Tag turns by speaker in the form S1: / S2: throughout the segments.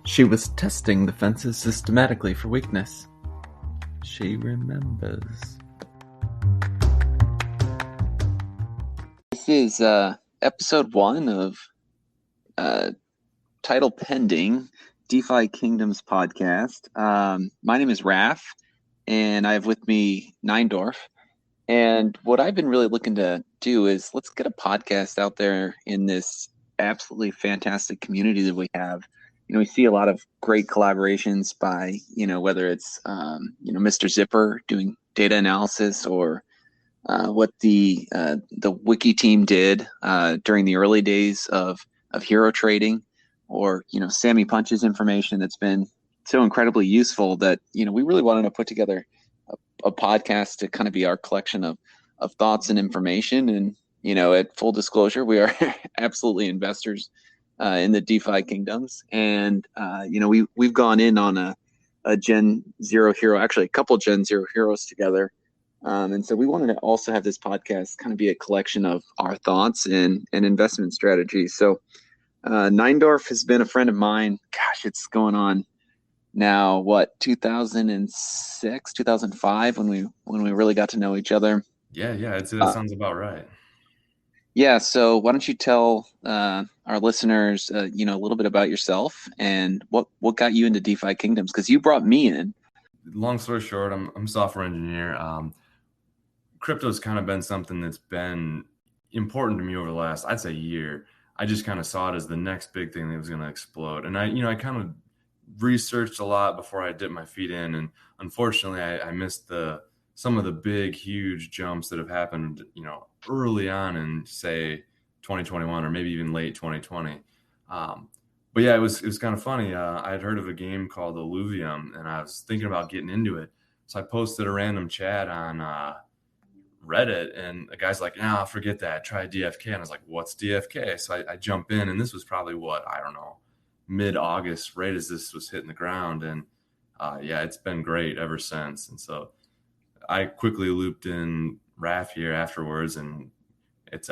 S1: She was testing the fences systematically for weakness. She remembers.
S2: This is episode 1 of title pending DeFi Kingdoms podcast. My name is Raf, and I have with me Neindorf. And what I've been really looking to do is let's get a podcast out there in this absolutely fantastic community that we have. We see a lot of great collaborations by, whether it's, Mr. Zipper doing data analysis or what the wiki team did during the early days of hero trading, or Sammy Punch's information that's been so incredibly useful that we really wanted to put together a podcast to kind of be our collection of thoughts and information. And at full disclosure, we are absolutely investors in the DeFi Kingdoms, and we've gone in on a Gen Zero hero, actually a couple Gen Zero heroes together. And so we wanted to also have this podcast kind of be a collection of our thoughts and investment strategies. So Neindorf has been a friend of mine. Gosh, it's going on now, 2006, 2005, when we really got to know each other.
S3: Yeah, that sounds about right.
S2: Yeah, so why don't you tell our listeners, a little bit about yourself and what got you into DeFi Kingdoms? Because you brought me in.
S3: Long story short, I'm a software engineer. Crypto's kind of been something that's been important to me over the last, I'd say, year. I just kind of saw it as the next big thing that was going to explode. And I kind of researched a lot before I dipped my feet in. And unfortunately, I missed some of the big, huge jumps that have happened, early on in, say, 2021 or maybe even late 2020. But yeah, it was kind of funny. I had heard of a game called Illuvium, and I was thinking about getting into it. So I posted a random chat on Reddit, and a guy's like, "Nah, forget that. Try DFK." And I was like, "What's DFK?" So I jump in, and this was probably mid-August, right as this was hitting the ground. And it's been great ever since. And so I quickly looped in Raf here afterwards, and it's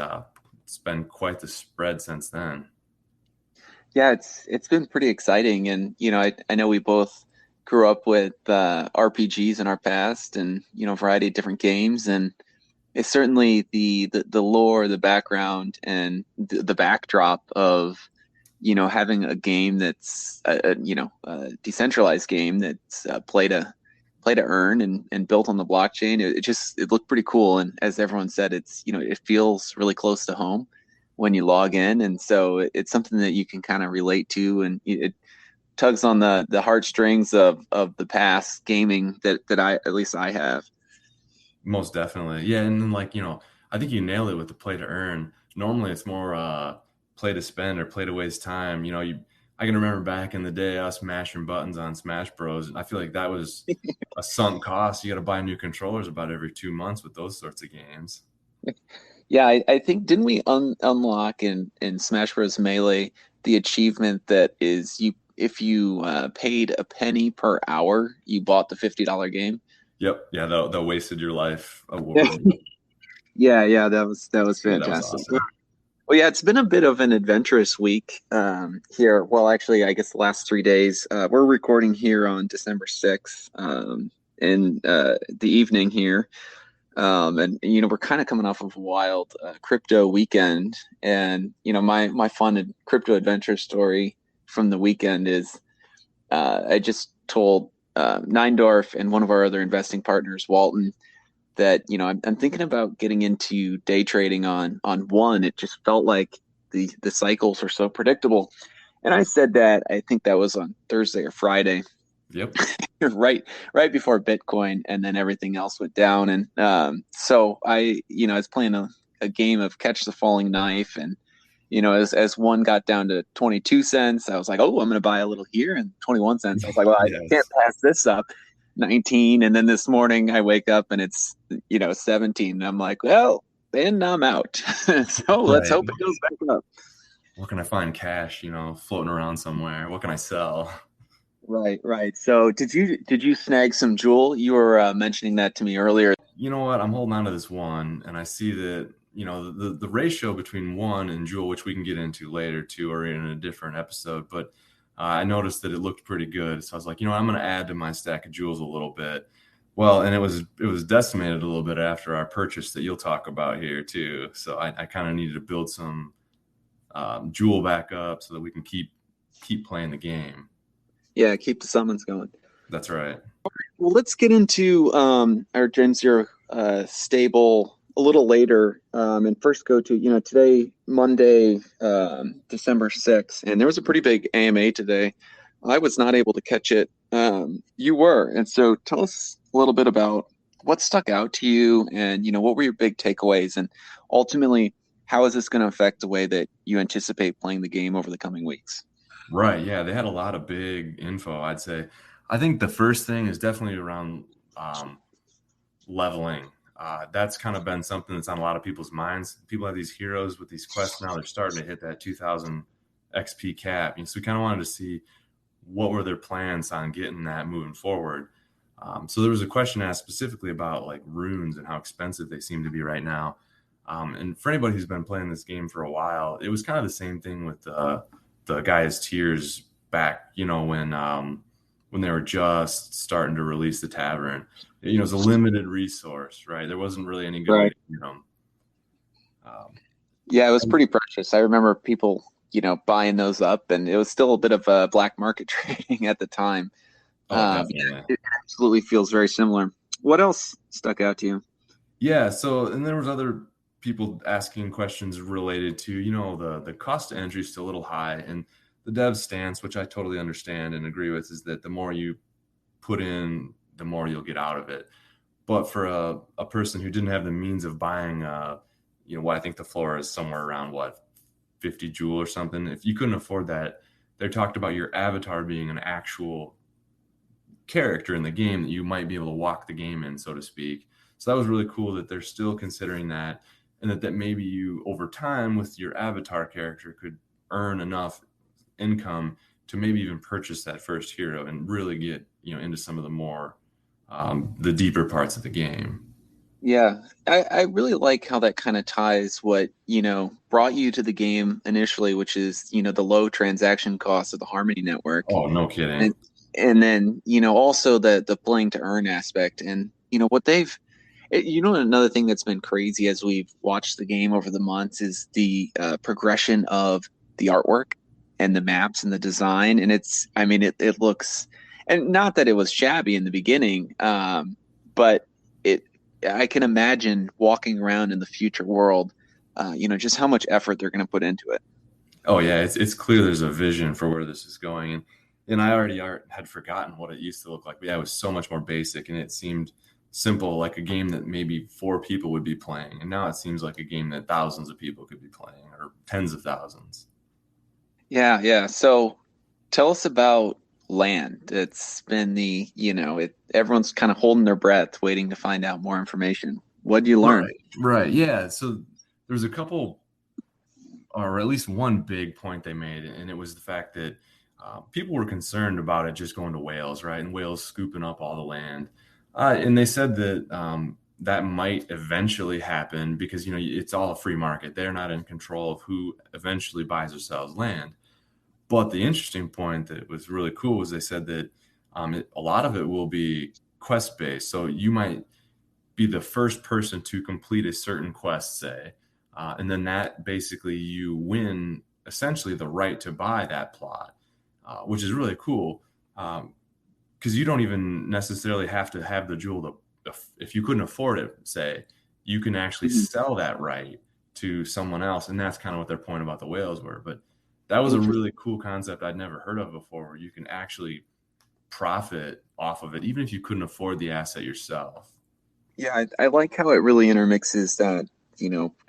S3: been quite the spread since then.
S2: Yeah, it's been pretty exciting. And I know we both grew up with RPGs in our past, and a variety of different games, and it's certainly the lore, the background, and the backdrop of having a game that's a decentralized game that's play to earn and built on the blockchain. It looked pretty cool, and as everyone said, it's it feels really close to home when you log in, and so it's something that you can kind of relate to, and it tugs on the heartstrings of the past gaming that I have.
S3: Most definitely. Yeah. And then I think you nailed it with the play to earn. Normally it's more play to spend or play to waste time. I can remember back in the day, us mashing buttons on Smash Bros. I feel like that was a sunk cost. You got to buy new controllers about every 2 months with those sorts of games.
S2: Yeah, I think, didn't we unlock in Smash Bros. Melee the achievement that is, if you paid a penny per hour, you bought the $50 game?
S3: Yep. Yeah, that wasted your life award.
S2: Yeah, that was fantastic.
S3: That was awesome.
S2: Well, yeah, it's been a bit of an adventurous week here. Well, actually, I guess the last 3 days. We're recording here on December 6th in the evening here. And we're kind of coming off of a wild crypto weekend. And my fun crypto adventure story from the weekend is I just told Neindorf and one of our other investing partners, Walton, that I'm thinking about getting into day trading on one. It just felt like the cycles are so predictable, and I said that, I think that was on Thursday or Friday.
S3: Yep.
S2: right before Bitcoin, and then everything else went down. And so I was playing a game of catch the falling knife, and as one got down to 22 cents, I was like, oh, I'm going to buy a little here, and 21 cents. I was like, well, I can't pass this up. 19. And then this morning I wake up and it's 17, and I'm like, well, then I'm out. So let's hope it goes back up.
S3: Where can I find cash, floating around somewhere? What can I sell?
S2: Right. So did you snag some jewel? You were mentioning that to me earlier.
S3: You know what? I'm holding on to this one, and I see that the ratio between one and jewel, which we can get into later too, or in a different episode, but I noticed that it looked pretty good. So I was like, I'm going to add to my stack of jewels a little bit. Well, and it was decimated a little bit after our purchase that you'll talk about here too. So I kind of needed to build some jewel back up so that we can keep playing the game.
S2: Yeah, keep the summons going.
S3: That's right.
S2: Well, let's get into our Gen Zero stable a little later, and first go to today, Monday, December 6th, and there was a pretty big AMA today. I was not able to catch it. You were, and so tell us a little bit about what stuck out to you, and what were your big takeaways, and ultimately, how is this going to affect the way that you anticipate playing the game over the coming weeks?
S3: Right. Yeah, they had a lot of big info, I'd say. I think the first thing is definitely around leveling. That's kind of been something that's on a lot of people's minds. People have these heroes with these quests now. They're starting to hit that 2,000 XP cap. So we kind of wanted to see what were their plans on getting that moving forward. So there was a question asked specifically about like runes and how expensive they seem to be right now. And for anybody who's been playing this game for a while, it was kind of the same thing with the Gaia's Tears back, when they were just starting to release the tavern. It was a limited resource, right? There wasn't really any good way to get them.
S2: Yeah, it was pretty precious. I remember people, buying those up, and it was still a bit of a black market trading at the time. It absolutely feels very similar. What else stuck out to you?
S3: Yeah, and there was other people asking questions related to, the cost of entry is still a little high, and the dev stance, which I totally understand and agree with, is that the more you put in, the more you'll get out of it. But for a person who didn't have the means of buying, what I think the floor is somewhere around 50 jewel or something. If you couldn't afford that, they talked about your avatar being an actual character in the game that you might be able to walk the game in, so to speak. So that was really cool that they're still considering that, and that maybe you over time with your avatar character could earn enough income to maybe even purchase that first hero and really get into some of the more the deeper parts of the game.
S2: Yeah, I really like how that kind of ties what brought you to the game initially, which is the low transaction costs of the Harmony network.
S3: Oh, no kidding.
S2: And then also the playing to earn aspect, and what they've another thing that's been crazy as we've watched the game over the months is the progression of the artwork and the maps and the design. And it looks, and not that it was shabby in the beginning, but I can imagine walking around in the future world, just how much effort they're going to put into it.
S3: Oh yeah, it's clear there's a vision for where this is going, and I already had forgotten what it used to look like. But yeah, it was so much more basic, and it seemed simple, like a game that maybe 4 people would be playing, and now it seems like a game that thousands of people could be playing, or tens of thousands.
S2: Yeah. So tell us about land. It's been everyone's kind of holding their breath, waiting to find out more information. What did you learn?
S3: Right. Yeah. So there's a couple, or at least one big point they made, and it was the fact that people were concerned about it just going to whales, right? And whales scooping up all the land. And they said that that might eventually happen because, it's all a free market. They're not in control of who eventually buys or sells land. But the interesting point that was really cool was they said that a lot of it will be quest-based. So you might be the first person to complete a certain quest, say, and then that basically you win essentially the right to buy that plot, which is really cool because you don't even necessarily have to have the jewel. If you couldn't afford it, say, you can actually sell that right to someone else. And that's kind of what their point about the whales were. But that was a really cool concept I'd never heard of before, where you can actually profit off of it, even if you couldn't afford the asset yourself.
S2: Yeah, I like how it really intermixes that,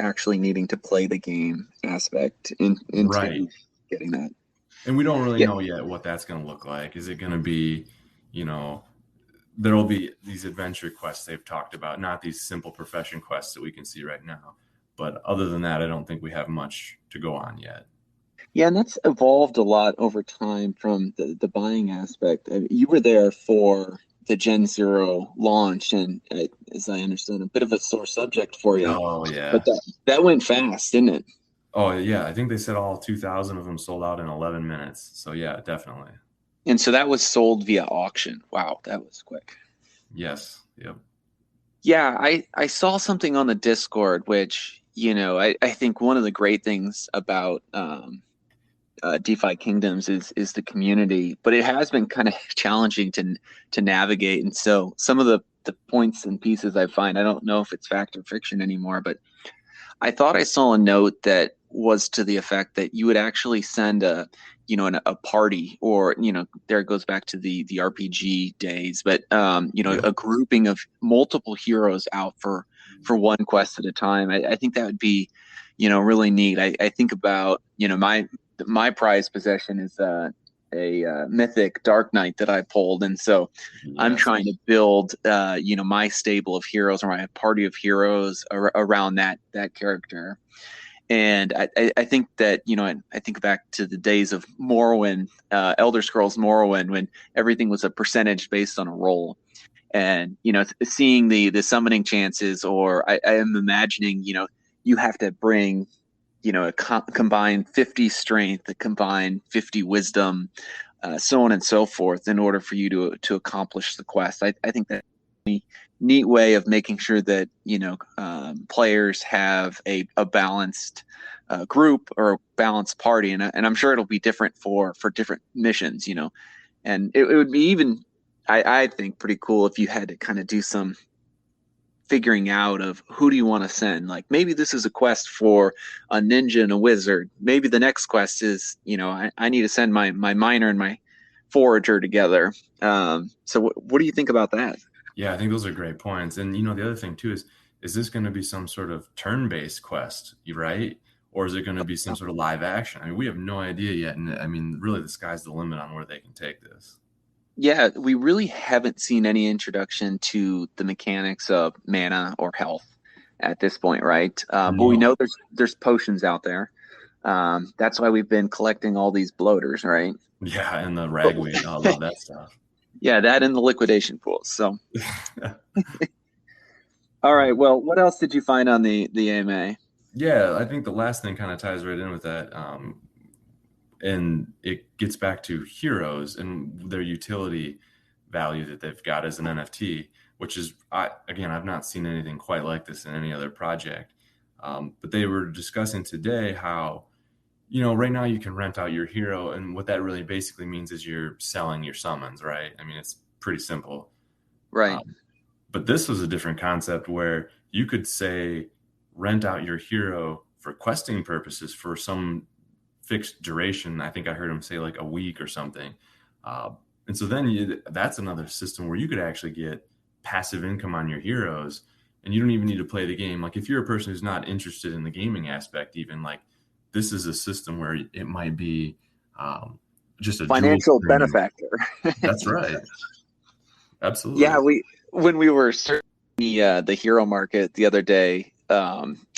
S2: actually needing to play the game aspect into
S3: right.
S2: Getting that.
S3: And we don't really know yet what that's going to look like. Is it going to be, there will be these adventure quests they've talked about, not these simple profession quests that we can see right now. But other than that, I don't think we have much to go on yet.
S2: Yeah, and that's evolved a lot over time from the buying aspect. You were there for the Gen Zero launch, and as I understand, a bit of a sore subject for you.
S3: Oh, yeah.
S2: But that went fast, didn't it?
S3: Oh yeah, I think they said all 2,000 of them sold out in 11 minutes. So yeah, definitely.
S2: And so that was sold via auction. Wow, that was quick.
S3: Yes. Yep.
S2: Yeah, I saw something on the Discord, which, I think one of the great things about DeFi Kingdoms is the community, but it has been kind of challenging to navigate. And so some of the points and pieces I find, I don't know if it's fact or fiction anymore, but I thought I saw a note that was to the effect that you would actually send a party, or, there it goes back to the RPG days, but,
S3: Yep.
S2: a grouping of multiple heroes out for one quest at a time. I think that would be, really neat. I think about, my prized possession is a mythic Dark Knight that I pulled, and so I'm
S3: Yes.
S2: trying to build, my stable of heroes, or my party of heroes around that character. And I think that, I think back to the days of Morrowind, Elder Scrolls Morrowind, when everything was a percentage based on a roll. And, seeing the summoning chances, or I am imagining, you have to bring, a combined 50 strength, a combined 50 wisdom, so on and so forth, in order for you to accomplish the quest. I think that's a neat way of making sure that, players have a balanced group, or a balanced party, and I'm sure it'll be different for different missions, and it would be even, I think, pretty cool if you had to kind of do some figuring out of who do you want to send. Like, maybe this is a quest for a ninja and a wizard. Maybe the next quest is, I need to send my miner and my forager together. So what do you think about that?
S3: Yeah, I think those are great points. And the other thing too is this going to be some sort of turn-based quest, right? Or is it going to be some sort of live action? I mean, we have no idea yet. And I mean, really, the sky's the limit on where they can take this.
S2: Yeah, we really haven't seen any introduction to the mechanics of mana or health at this point, right? But we
S3: No.
S2: know there's potions out there. That's why we've been collecting all these bloaters, right?
S3: Yeah, and the ragweed. Oh, I love that stuff.
S2: Yeah, that and the liquidation pools. So, all right. Well, what else did you find on the AMA?
S3: Yeah, I think the last thing kind of ties right in with that. And it gets back to heroes and their utility value that they've got as an NFT, which is, I've not seen anything quite like this in any other project. But they were discussing today how, right now you can rent out your hero. And what that really basically means is you're selling your summons, right? I mean, it's pretty simple.
S2: Right.
S3: But this was a different concept where you could say rent out your hero for questing purposes for some fixed duration. I think I heard him say like a week or something. And so then that's another system where you could actually get passive income on your heroes, and you don't even need to play the game. Like if you're a person who's not interested in the gaming aspect, even, like, this is a system where it might be just a
S2: Financial
S3: jewel stream.
S2: benefactor.
S3: That's right. Absolutely.
S2: Yeah, when we were searching the hero market the other day,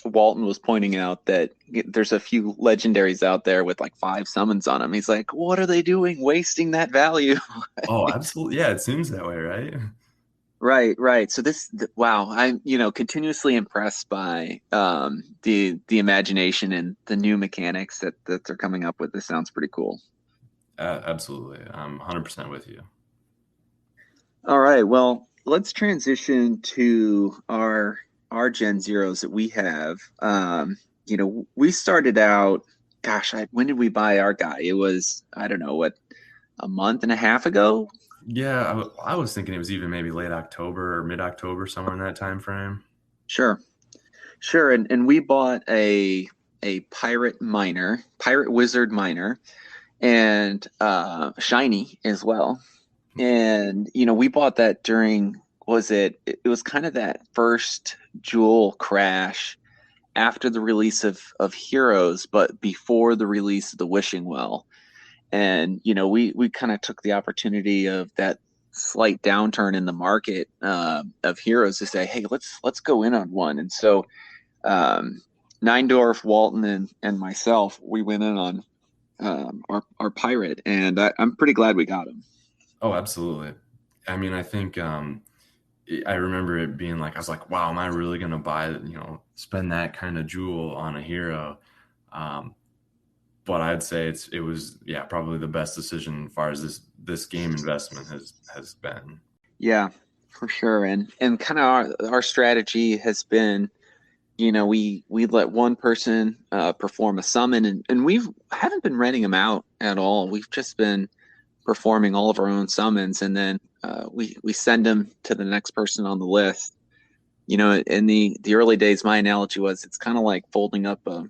S2: Walton was pointing out that there's a few legendaries out there with like 5 summons on them. He's like, what are they doing, wasting that value?
S3: Oh, absolutely. Yeah, it seems that way, right?
S2: Right. So wow, I'm, continuously impressed by the imagination and the new mechanics that they're coming up with. This sounds pretty cool.
S3: Absolutely. I'm 100% with you.
S2: All right, well, let's transition to our Gen Zeros that we have. We started out, gosh, when did we buy our guy? It was, I don't know, what, a month and a half ago?
S3: Yeah, I was thinking it was even maybe late October or mid-October, somewhere in that time frame.
S2: Sure. And we bought a pirate wizard miner, and shiny as well. And we bought that during, it was kind of that first jewel crash after the release of Heroes, but before the release of the Wishing Well. And we kind of took the opportunity of that slight downturn in the market of Heroes to say, hey, let's go in on one. And so Neindorf, Walton, and myself, we went in on our pirate, and I'm pretty glad we got him.
S3: Oh, absolutely. I mean, I think I remember it being like, I was like, wow, am I really going to spend that kind of jewel on a hero? But I'd say it was probably the best decision as far as this game investment has been.
S2: Yeah, for sure. And kind of our strategy has been, we let one person perform a summon, and we haven't been renting them out at all. We've just been performing all of our own summons, and then we send them to the next person on the list. In the early days, my analogy was it's kind of like folding up a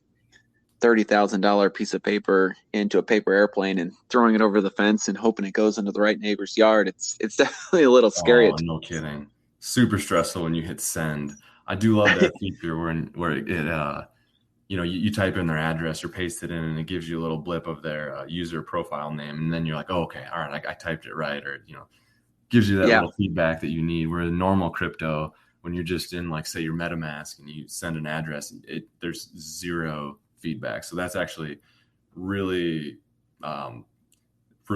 S2: $30,000 piece of paper into a paper airplane and throwing it over the fence and hoping it goes into the right neighbor's yard. It's definitely a little scary.
S3: Oh, no kidding. Super stressful when you hit send. I do love that feature where it you type in their address or paste it in, and it gives you a little blip of their user profile name, and then you're like, oh, okay, all right, I typed it right, or gives you that little feedback that you need. Where in normal crypto, when you're just in, like, say, your MetaMask and you send an address, there's zero feedback. So that's actually really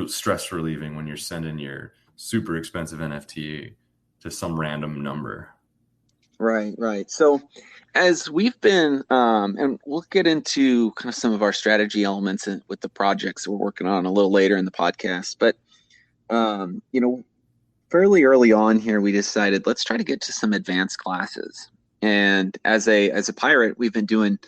S3: stress relieving when you're sending your super expensive NFT to some random number.
S2: Right. So as we've been, and we'll get into kind of some of our strategy elements with the projects we're working on a little later in the podcast, but fairly early on here, we decided let's try to get to some advanced classes. And as a pirate, we've been doing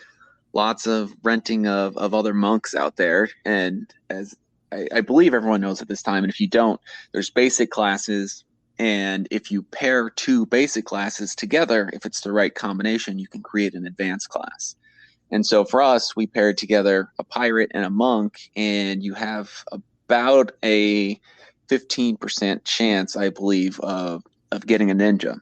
S2: lots of renting of other monks out there. And as I believe everyone knows at this time, and if you don't, there's basic classes. And if you pair two basic classes together, if it's the right combination, you can create an advanced class. And so for us, we paired together a pirate and a monk, and you have about a 15% chance, I believe, of getting a ninja.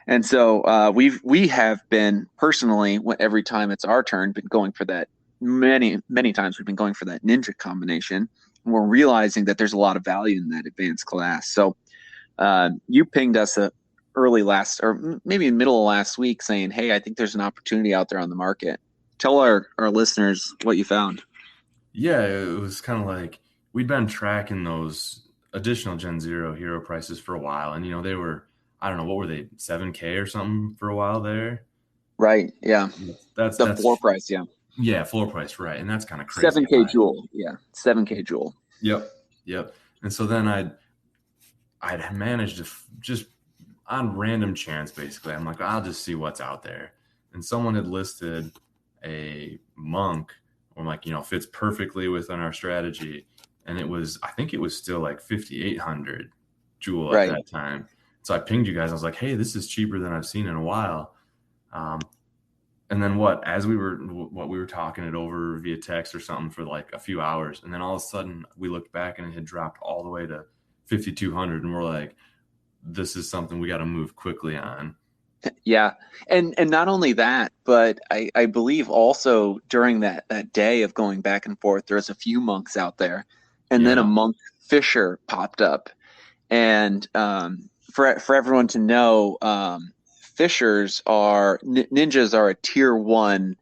S2: And so we have been personally, every time it's our turn, been going for that. Many times we've been going for that ninja combination. And we're realizing that there's a lot of value in that advanced class. So you pinged us early last, or maybe middle of last week, saying, hey, I think there's an opportunity out there on the market. Tell our listeners what you found.
S3: Yeah, it was kind of like we'd been tracking those additional Gen Zero hero prices for a while. And, they were, I don't know, what were they, 7K or something for a while there?
S2: Right, yeah.
S3: That's
S2: floor price, yeah.
S3: Yeah, floor price, right. And that's kind of crazy.
S2: 7K jewel, yeah. 7K jewel.
S3: Yep. And so then I'd managed to just on random chance, basically, I'm like, I'll just see what's out there. And someone had listed a monk, or like, fits perfectly within our strategy. And I think it was still like 5,800 jewel at that time. So I pinged you guys. I was like, hey, this is cheaper than I've seen in a while. And then as we were talking it over via text or something for like a few hours. And then all of a sudden we looked back and it had dropped all the way to 5,200. And we're like, this is something we got to move quickly on.
S2: Yeah. And not only that, but I believe also during that day of going back and forth, there was a few monks out there, and then a monk fisher popped up. And for everyone to know, ninjas are a tier 1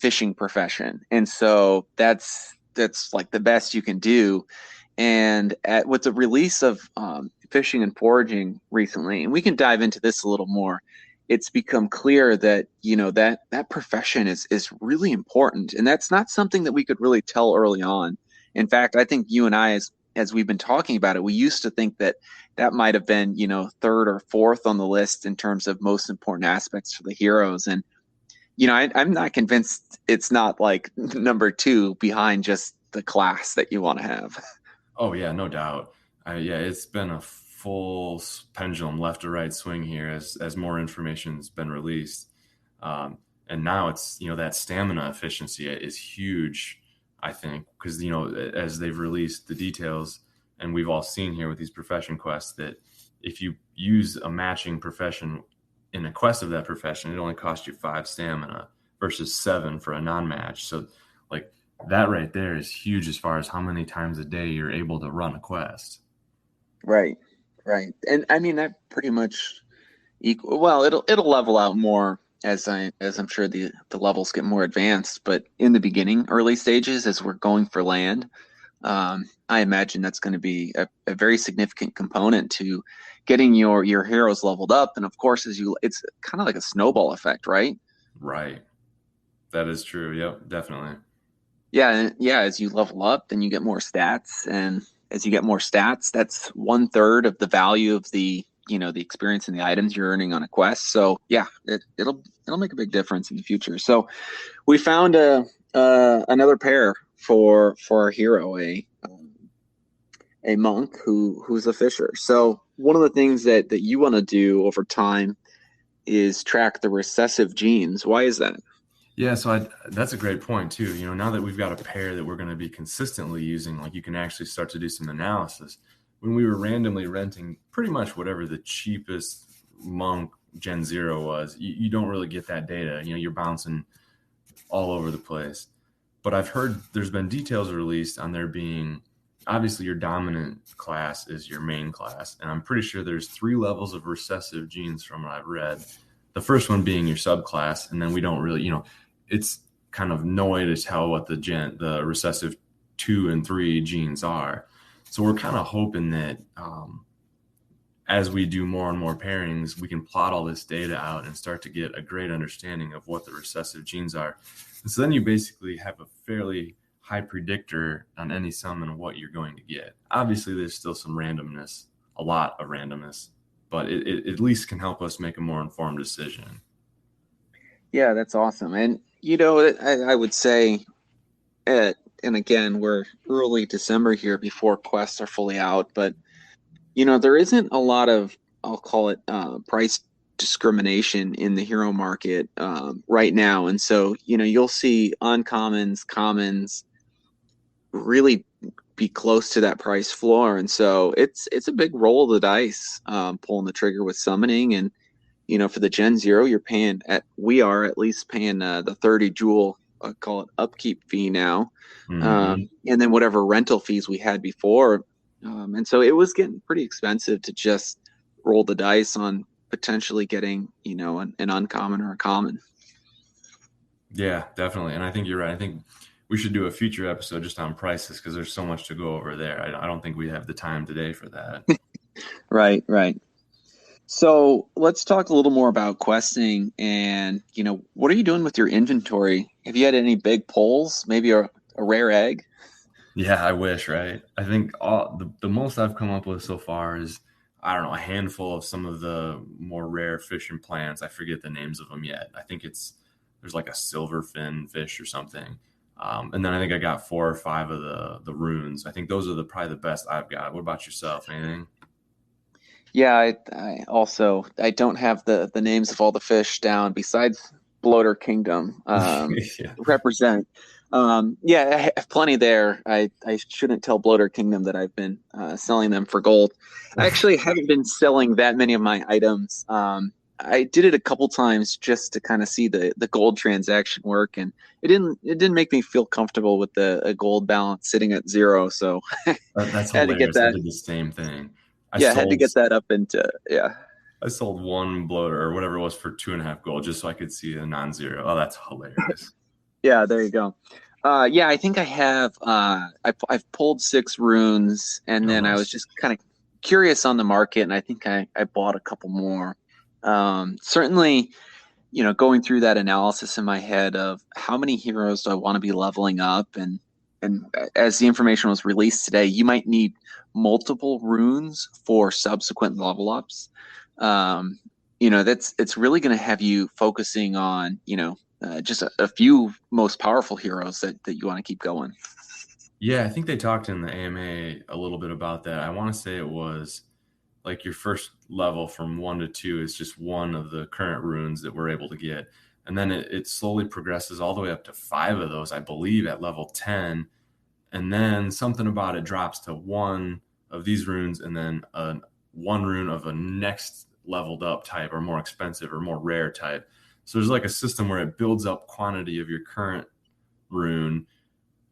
S2: fishing profession. And so that's like the best you can do. And with the release of fishing and foraging recently, and we can dive into this a little more, it's become clear that that profession is really important, and that's not something that we could really tell early on. In fact, I think you and I, as we've been talking about it, we used to think that might have been third or fourth on the list in terms of most important aspects for the heroes. And I'm not convinced it's not like number 2 behind just the class that you want to have.
S3: Oh yeah, no doubt. It's been a full pendulum left to right swing here as more information's been released. And now it's, that stamina efficiency is huge, I think, because, as they've released the details, and we've all seen here with these profession quests, that if you use a matching profession in a quest of that profession, it only costs you 5 stamina versus 7 for a non-match. So like that right there is huge as far as how many times a day you're able to run a quest.
S2: Right. And I mean, that pretty much it'll level out more as I'm sure the levels get more advanced, but in the beginning, early stages, as we're going for land, I imagine that's going to be a very significant component to getting your heroes leveled up. And of course, it's kind of like a snowball effect, right?
S3: Right. That is true. Yep, definitely.
S2: Yeah, and yeah, as you level up, then you get more stats, and as you get more stats, that's 1/3 of the value of the experience and the items you're earning on a quest. So yeah, it'll make a big difference in the future. So we found another pair for our hero, a monk who's a fisher. So one of the things that you want to do over time is track the recessive genes. Why is that?
S3: Yeah, so that's a great point too. Now that we've got a pair that we're going to be consistently using, like you can actually start to do some analysis. When we were randomly renting pretty much whatever the cheapest monk Gen Zero was, you don't really get that data. You're bouncing all over the place. But I've heard there's been details released on there being obviously your dominant class is your main class, and I'm pretty sure there's 3 levels of recessive genes from what I've read. The first one being your subclass, and then we don't really, it's kind of no way to tell what the recessive 2 and 3 genes are. So we're kind of hoping that as we do more and more pairings, we can plot all this data out and start to get a great understanding of what the recessive genes are. And so then you basically have a fairly high predictor on any summon what you're going to get. Obviously, there's still some randomness, a lot of randomness, but it at least can help us make a more informed decision.
S2: Yeah, that's awesome. And, I would say, and again, we're early December here before quests are fully out, but, there isn't a lot of, I'll call it price discrimination in the hero market right now. And so, you'll see uncommons, commons really be close to that price floor. And so it's a big roll of the dice pulling the trigger with summoning. And for the Gen Zero, we are at least paying the 30 jewel, call it upkeep fee now, and then whatever rental fees we had before. And so it was getting pretty expensive to just roll the dice on potentially getting, an uncommon or a common.
S3: Yeah, definitely. And I think you're right. I think we should do a future episode just on prices because there's so much to go over there. I don't think we have the time today for that.
S2: Right. So let's talk a little more about questing and, what are you doing with your inventory? Have you had any big pulls, maybe a rare egg?
S3: Yeah, I wish, right? I think the most I've come up with so far is, I don't know, a handful of some of the more rare fish and plants. I forget the names of them yet. I think there's like a silverfin fish or something. And then I think I got 4 or 5 of the runes. I think those are probably the best I've got. What about yourself? Anything?
S2: Yeah, I don't have the names of all the fish down besides Bloater Kingdom
S3: Yeah.
S2: represent. Yeah, I have plenty there. I shouldn't tell Bloater Kingdom that I've been selling them for gold. I actually haven't been selling that many of my items. I did it a couple times just to kind of see the gold transaction work, and it didn't make me feel comfortable with a gold balance sitting at 0. So
S3: That's
S2: had to get
S3: hilarious. I
S2: that.
S3: did the same thing.
S2: I had to get that up into
S3: I sold 1 bloater or whatever it was for 2.5 gold just so I could see a non-zero. Oh, that's hilarious.
S2: Yeah, there you go. Yeah, I think I have. I've pulled 6 runes, and then I was just kind of curious on the market, and I think I bought a couple more. Certainly, going through that analysis in my head of how many heroes do I want to be leveling up, and as the information was released today, you might need multiple runes for subsequent level ups. It's really going to have you focusing on, just a few most powerful heroes that you want to keep going.
S3: Yeah, I think they talked in the AMA a little bit about that. I want to say it was like your first level from 1 to 2 is just one of the current runes that we're able to get. And then it slowly progresses all the way up to 5 of those, I believe, at level 10. And then something about it drops to 1 of these runes and then 1 rune of a next leveled up type or more expensive or more rare type. So there's like a system where it builds up quantity of your current rune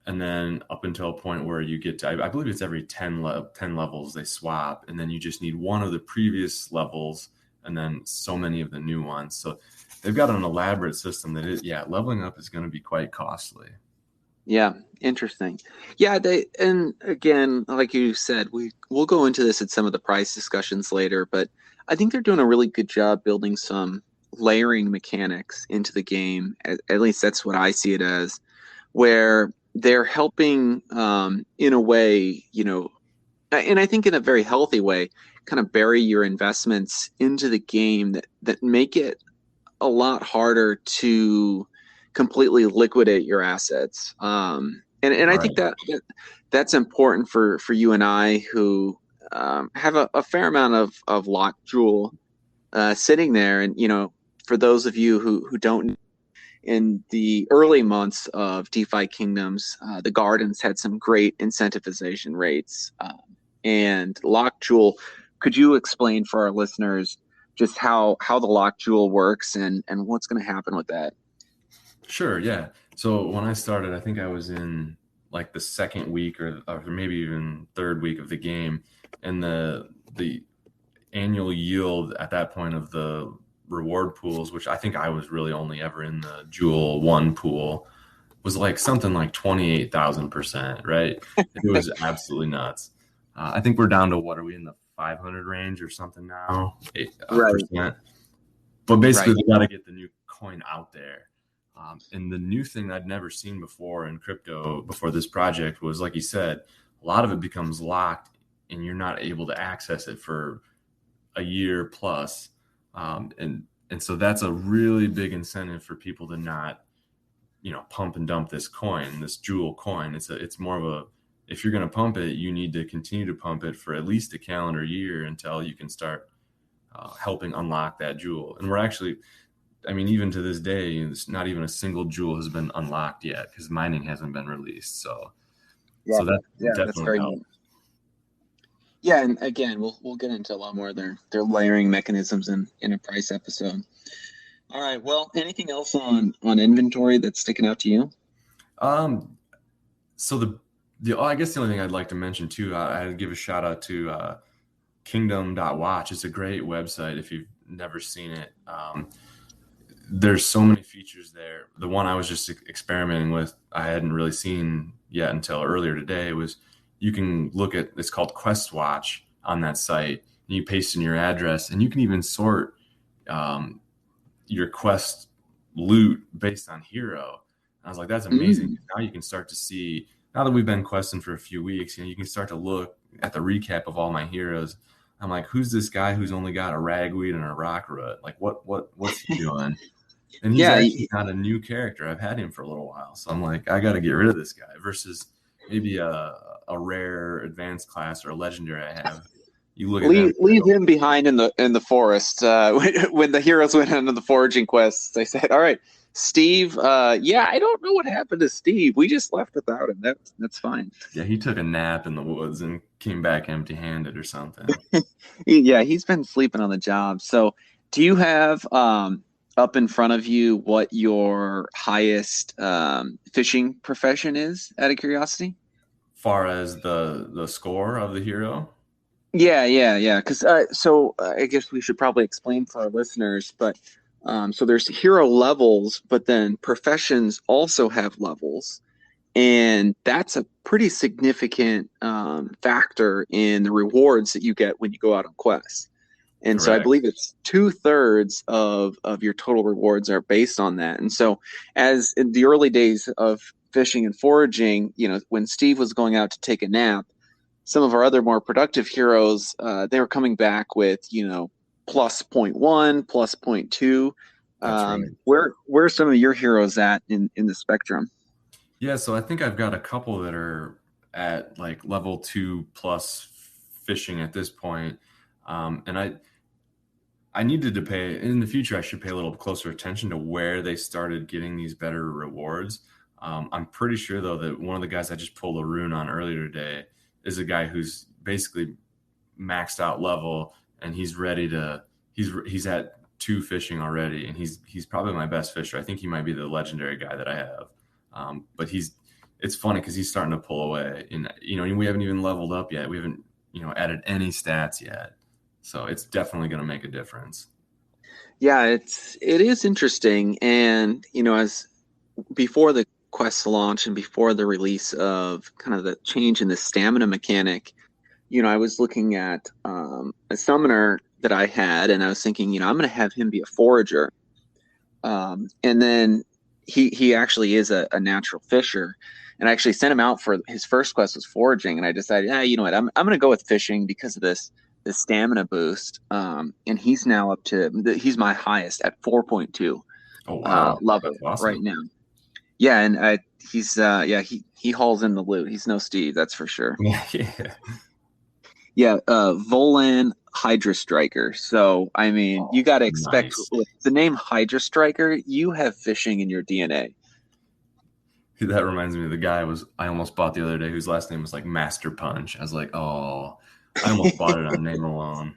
S3: and then up until a point where you get to, I believe it's every 10 levels they swap, and then you just need 1 of the previous levels and then so many of the new ones. So they've got an elaborate system that leveling up is going to be quite costly.
S2: Yeah, interesting. Yeah, and again, like you said, we'll go into this at some of the price discussions later, but I think they're doing a really good job building some layering mechanics into the game. At least that's what I see it as, where they're helping in a way, and I think in a very healthy way, kind of bury your investments into the game that make it a lot harder to completely liquidate your assets. And I think that's important for you and I who have a fair amount of lock jewel sitting there. And, for those of you who don't, in the early months of DeFi Kingdoms, the Gardens had some great incentivization rates. And lock jewel, could you explain for our listeners just how the lock jewel works and what's going to happen with that?
S3: Sure, yeah. So when I started, I think I was in like the second week or maybe even third week of the game, and the annual yield at that point of the reward pools, which I think I was really only ever in the Jewel 1 pool, was like something like 28,000%, right? It was absolutely nuts. I think we're down to, what are we, in the 500 range or something now? 8%. But basically, they got to get the new coin out there. And the new thing I'd never seen before in crypto before this project was, like you said, a lot of it becomes locked and you're not able to access it for a year plus. And so that's a really big incentive for people to not, pump and dump this coin, this Jewel coin. It's more of a, if you're going to pump it, you need to continue to pump it for at least a calendar year until you can start helping unlock that Jewel. And we're actually, even to this day, it's not even a single Jewel has been unlocked yet because mining hasn't been released. So that definitely
S2: that's very
S3: helped.
S2: neat. Yeah, and again, we'll get into a lot more of their layering mechanisms in a price episode. All right. Well, anything else on inventory that's sticking out to you?
S3: So I guess the only thing I'd like to mention too, I'd give a shout out to Kingdom.watch. It's a great website if you've never seen it. There's so many features there. The one I was just experimenting with, I hadn't really seen yet until earlier today, was you can look at, it's called Quest Watch on that site, and you paste in your address, and you can even sort your quest loot based on hero. And I was like, that's amazing. Now you can start to see, now that we've been questing for a few weeks, you can start to look at the recap of all my heroes. I'm like, who's this guy who's only got a ragweed and a rock root? Like, what's he doing? And he's actually not a new character. I've had him for a little while. So I'm like, I got to get rid of this guy versus maybe a rare advanced class or a legendary I have. You look at
S2: leave him behind in the forest. When the heroes went into the foraging quests, they said, all right, Steve, I don't know what happened to Steve. We just left without him. That's fine.
S3: Yeah, he took a nap in the woods and came back empty-handed or something.
S2: He's been sleeping on the job. So do you have up in front of you what your highest fishing profession is, out of curiosity?
S3: Far as the score of the hero?
S2: Yeah. Because so I guess we should probably explain for our listeners, but so there's hero levels, but then professions also have levels. And that's a pretty significant factor in the rewards that you get when you go out on quests. And
S3: Correct.
S2: So I believe it's 2/3 of your total rewards are based on that. And so as in the early days of fishing and foraging, when Steve was going out to take a nap, some of our other more productive heroes, they were coming back with, plus 0.1, plus 0.2.
S3: That's right.
S2: Where are some of your heroes at in the spectrum?
S3: Yeah, so I think I've got a couple that are at like level 2 plus fishing at this point. And I needed to pay, in the future, I should pay a little closer attention to where they started getting these better rewards. I'm pretty sure, though, that one of the guys I just pulled a rune on earlier today is a guy who's basically maxed out level, and he's ready to, he's at 2 fishing already, and he's probably my best fisher. I think he might be the legendary guy that I have. But it's funny because he's starting to pull away, and we haven't even leveled up yet. We haven't added any stats yet. So it's definitely going to make a difference.
S2: Yeah, it is interesting. And, as before the quest launch and before the release of kind of the change in the stamina mechanic, I was looking at a summoner that I had, and I was thinking, I'm going to have him be a forager. And then he actually is a natural fisher. And I actually sent him out for his first quest was foraging. And I decided, you know what, I'm going to go with fishing because of this stamina boost. And he's now up to, he's my highest at 4.2.
S3: Oh, wow.
S2: Love
S3: That's
S2: it
S3: awesome.
S2: right now. Yeah. And he's, he hauls in the loot. He's no Steve, that's for sure.
S3: Yeah.
S2: Yeah, Volan Hydra Striker. So, I mean, you got to expect
S3: Nice.
S2: with the name Hydra Striker, you have fishing in your DNA.
S3: That reminds me of the guy I almost bought the other day whose last name was like Master Punch. I was like, oh, I almost bought it on name alone.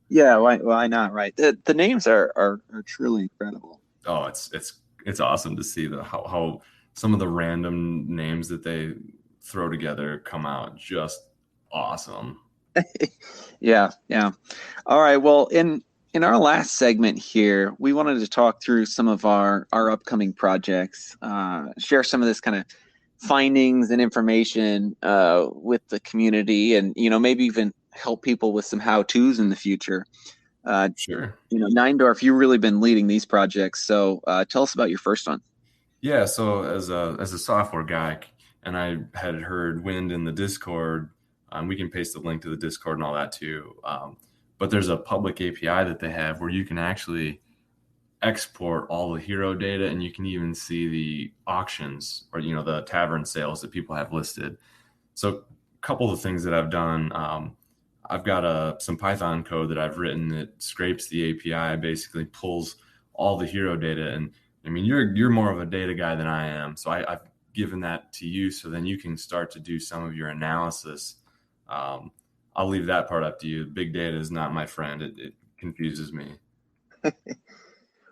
S2: Yeah, why not? Right. The names are truly incredible.
S3: Oh, it's awesome to see how some of the random names that they throw together come out just awesome.
S2: Yeah. All right. Well, in our last segment here, we wanted to talk through some of our upcoming projects, share some of this kind of findings and information with the community, and maybe even help people with some how-tos in the future.
S3: Sure.
S2: Neindorf, you've really been leading these projects, so tell us about your first one.
S3: Yeah. So as a software guy, and I had heard Wind in the Discord. We can paste the link to the Discord and all that too. But there's a public API that they have where you can actually export all the hero data, and you can even see the auctions or the tavern sales that people have listed. So a couple of things that I've done. I've got some Python code that I've written that scrapes the API, basically pulls all the hero data. And I mean, you're more of a data guy than I am, so I've given that to you, so then you can start to do some of your analysis. I'll leave that part up to you. Big data is not my friend. It confuses me.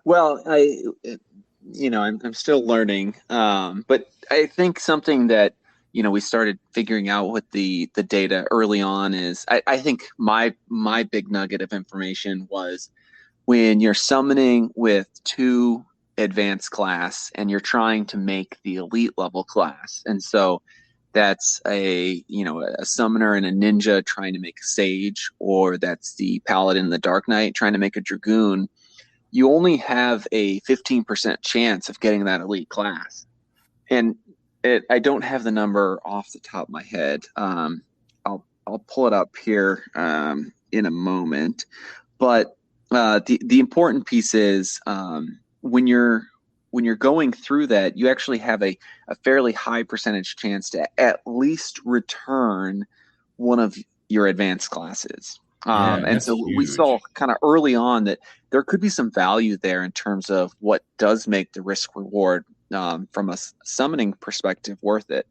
S2: Well, I'm still learning, but I think something that we started figuring out with the data early on is I think my big nugget of information was when you're summoning with 2 advanced class and you're trying to make the elite level class, and so that's a summoner and a ninja trying to make a sage, or that's the paladin and the dark knight trying to make a dragoon. You only have a 15% chance of getting that elite class. And I don't have the number off the top of my head. I'll pull it up here in a moment. But the important piece is when you're going through that, you actually have a fairly high percentage chance to at least return one of your advanced classes. And so
S3: huge.
S2: We saw kind of early on that there could be some value there in terms of what does make the risk reward from a summoning perspective worth it.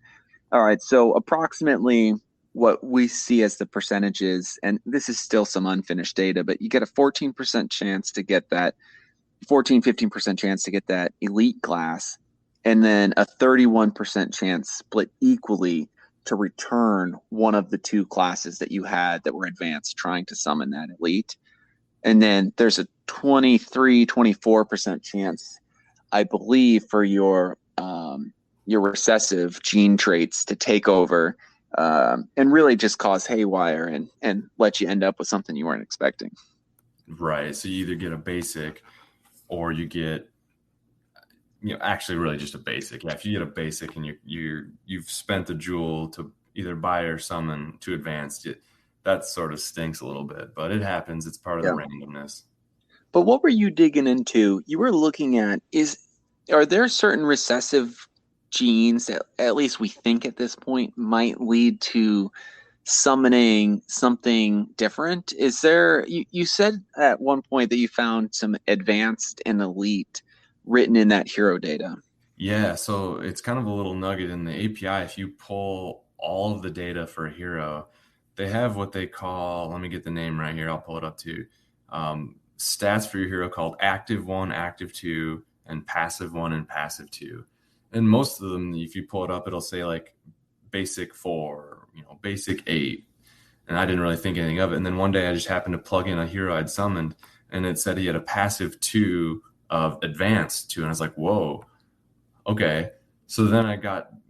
S2: All right, so approximately what we see as the percentages, and this is still some unfinished data, but you get a 14% chance to get that 15% chance to get that elite class, and then a 31% chance split equally to return one of the 2 classes that you had that were advanced trying to summon that elite. And then there's a 24% chance, I believe, for your recessive gene traits to take over and really just cause haywire and let you end up with something you weren't expecting.
S3: Right. So you either get a basic or you get actually really just a basic. Yeah, if you get a basic and you've spent the jewel to either buy or summon to advanced, that sort of stinks a little bit, but it happens. It's part of the randomness.
S2: But what were you digging into? You were looking at are there certain recessive genes that at least we think at this point might lead to summoning something different? Is there, you said at one point that you found some advanced and elite written in that hero data.
S3: Yeah, so it's kind of a little nugget in the API. If you pull all of the data for a hero, they have what they call, let me get the name right here, I'll pull it up too, stats for your hero called active 1, active 2, and passive 1 and passive 2. And most of them, if you pull it up, it'll say like basic 4, basic 8. And I didn't really think anything of it. And then one day I just happened to plug in a hero I'd summoned, and it said he had a passive 2 of advanced 2. And I was like, whoa, okay. So then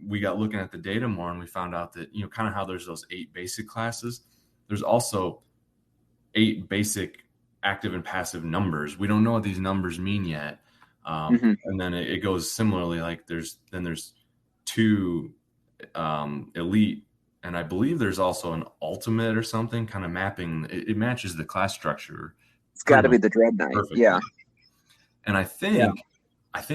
S3: we got looking at the data more, and we found out that, kind of how there's those 8 basic classes, there's also 8 basic active and passive numbers. We don't know what these numbers mean yet, And then it goes similarly. Like there's two elite, and I believe there's also an ultimate or something, kind of mapping. It matches the class structure.
S2: It's got to be the Dread Knight.
S3: Perfectly.
S2: Yeah.
S3: And I think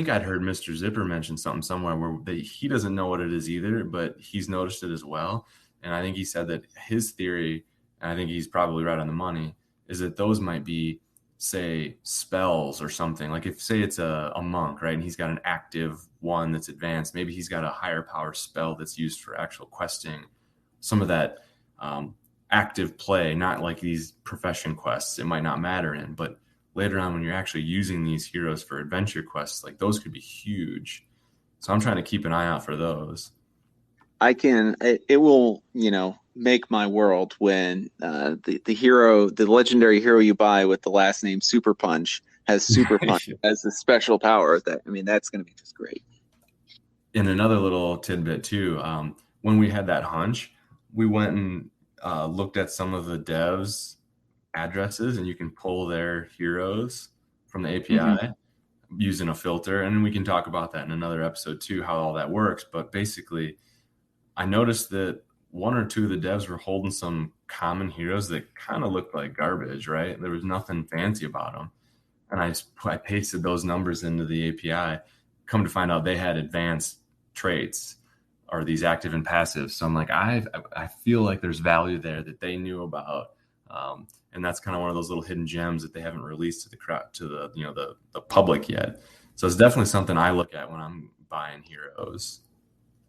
S3: I'd heard Mr. Zipper mention something somewhere where he doesn't know what it is either, but he's noticed it as well. And I think he said that his theory, and I think he's probably right on the money, is that those might be, say, spells or something. Like if, say, it's a monk, right, and he's got an active one that's advanced, maybe he's got a higher power spell that's used for actual questing. Some of that active play, not like these profession quests, it might not matter in, but later on when you're actually using these heroes for adventure quests, like those could be huge. So I'm trying to keep an eye out for those.
S2: It will, make my world when the legendary hero you buy with the last name Super Punch has Super Punch as a special power. That's going to be just great.
S3: And another little tidbit too, when we had that hunch, we went and looked at some of the devs' addresses, and you can pull their heroes from the API using a filter. And we can talk about that in another episode too, how all that works. But basically, I noticed that one or two of the devs were holding some common heroes that kind of looked like garbage, right? There was nothing fancy about them. And I pasted those numbers into the API. Come to find out they had advanced traits, or these active and passive. So I'm like, I feel like there's value there that they knew about. And that's kind of one of those little hidden gems that they haven't released to the crowd, to the public yet. So it's definitely something I look at when I'm buying heroes.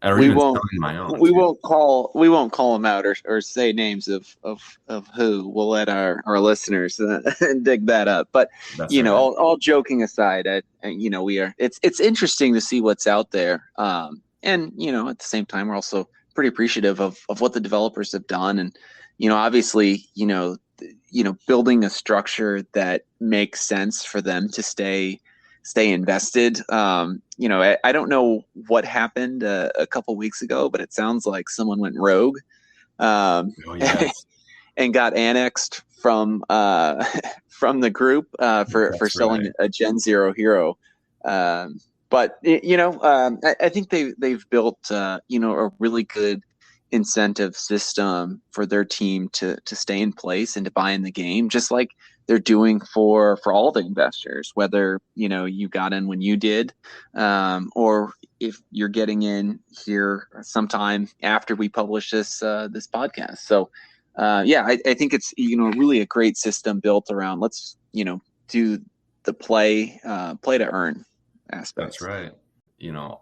S3: We won't
S2: call them out or say names of who. We'll let our listeners dig that up. But
S3: that's right.
S2: all joking aside, it's interesting to see what's out there. And at the same time, we're also pretty appreciative of what the developers have done, and obviously building a structure that makes sense for them to stay invested. I don't know what happened a couple weeks ago, but it sounds like someone went rogue and got annexed from the group for selling a Gen Zero hero. But I think they've built a really good incentive system for their team to stay in place and to buy in the game, just like they're doing for all the investors, whether you got in when you did, or if you're getting in here sometime after we publish this podcast. So I think it's really a great system built around let's do the play to earn aspects.
S3: That's right.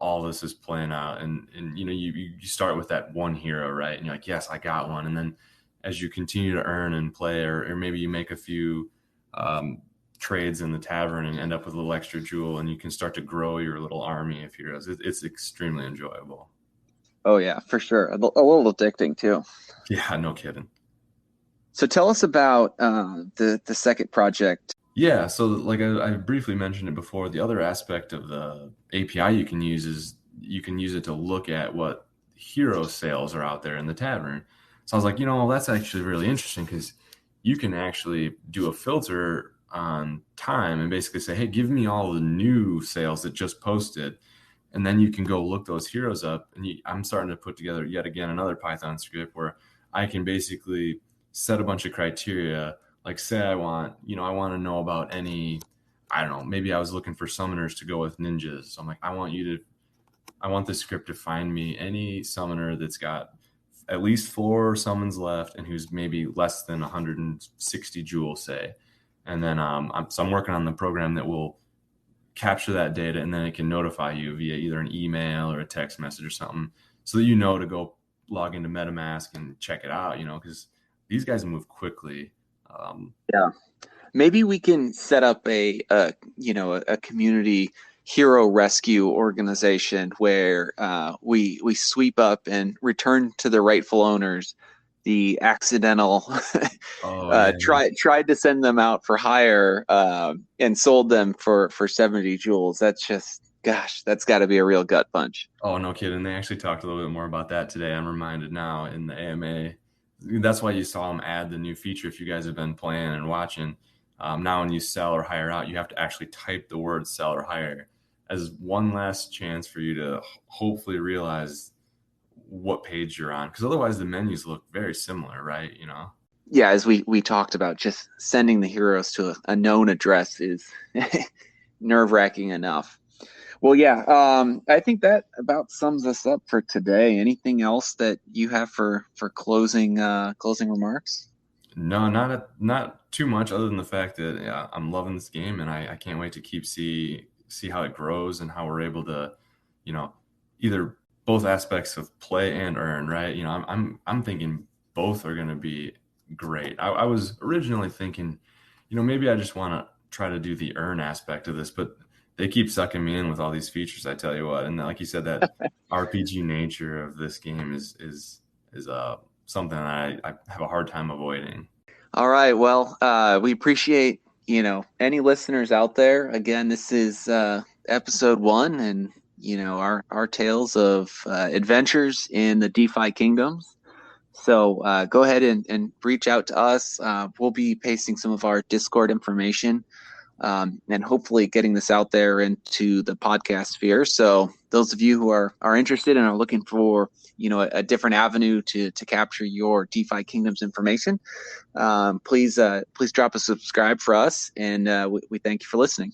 S3: All this is playing out, and you start with that one hero, right? And you're like, yes, I got one. And then as you continue to earn and play, or maybe you make a few trades in the tavern and end up with a little extra jewel, and you can start to grow your little army of heroes. It's extremely enjoyable.
S2: Oh yeah, for sure. A little addicting too.
S3: Yeah, no kidding.
S2: So tell us about the second project.
S3: Yeah, so like I briefly mentioned it before, the other aspect of the API you can use is you can use it to look at what hero sales are out there in the tavern. So I was like, that's actually really interesting, because you can actually do a filter on time and basically say, hey, give me all the new sales that just posted. And then you can go look those heroes up. And I'm starting to put together yet again another Python script where I can basically set a bunch of criteria. Like, say I want to know about any, I don't know, maybe I was looking for summoners to go with ninjas. So I'm like, I want this script to find me any summoner that's got at least 4 summons left and who's maybe less than 160 jewels, say. And then I'm working on the program that will capture that data, and then it can notify you via either an email or a text message or something, so that to go log into MetaMask and check it out, because these guys move quickly.
S2: Maybe we can set up a community hero rescue organization where we sweep up and return to the rightful owners the accidental tried to send them out for hire and sold them for 70 jewels. That's just, gosh, that's got to be a real gut punch.
S3: Oh, no kidding. They actually talked a little bit more about that today. I'm reminded now in the AMA. That's why you saw them add the new feature. If you guys have been playing and watching, Now when you sell or hire out, you have to actually type the word sell or hire as one last chance for you to hopefully realize what page you're on, because otherwise the menus look very similar, right?
S2: Yeah, as we talked about, just sending the heroes to a known address is nerve-wracking enough. Well, yeah, I think that about sums us up for today. Anything else that you have for closing remarks?
S3: No, not too much, other than the fact that, yeah, I'm loving this game, and I can't wait to see how it grows and how we're able to, either both aspects of play and earn, right? I'm thinking both are going to be great. I was originally thinking, maybe I just want to try to do the earn aspect of this, but they keep sucking me in with all these features, I tell you what. And like you said, that RPG nature of this game is something that I have a hard time avoiding.
S2: All right. Well, we appreciate, any listeners out there. Again, this is episode 1, and, our tales of adventures in the DeFi Kingdoms. So go ahead and reach out to us. We'll be pasting some of our Discord information, and hopefully getting this out there into the podcast sphere. So those of you who are interested and are looking for, a different avenue to capture your DeFi Kingdoms information, please drop a subscribe for us, and we thank you for listening.